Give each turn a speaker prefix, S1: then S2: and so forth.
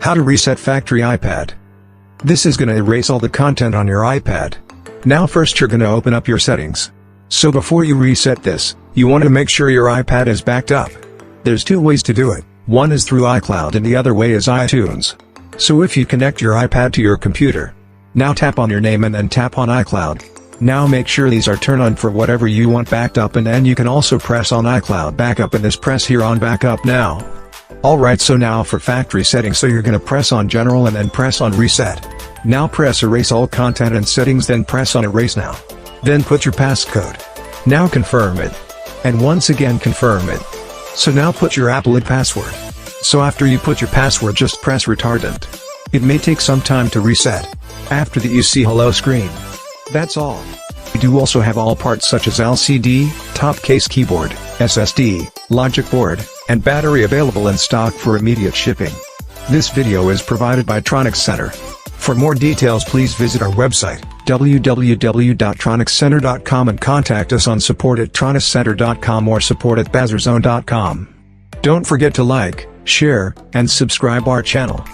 S1: How to reset factory iPad. This is gonna erase all the content on your iPad. Now first you're gonna open up your settings. So before you reset this, you want to make sure your iPad is backed up. There's two ways to do it, one is through iCloud and the other way is iTunes. So if you connect your iPad to your computer, now tap on your name and then tap on iCloud. Now make sure these are turned on for whatever you want backed up, and then you can also press on iCloud backup and this press here on backup now. Alright, so now for factory settings, so you're gonna press on general and then press on reset. Now press erase all content and settings, then press on erase now. Then put your passcode. Now confirm it. And once again confirm it. So now put your Apple ID password. So after you put your password, just press retardant. It may take some time to reset. After that you see hello screen. That's all. We do also have all parts such as LCD, top case keyboard, SSD, logic board, and battery available in stock for immediate shipping. This video is provided by Tronics Center. For more details please visit our website, www.tronicscenter.com, and contact us on support@tronicscenter.com or support@bazarzone.com. Don't forget to like, share, and subscribe our channel.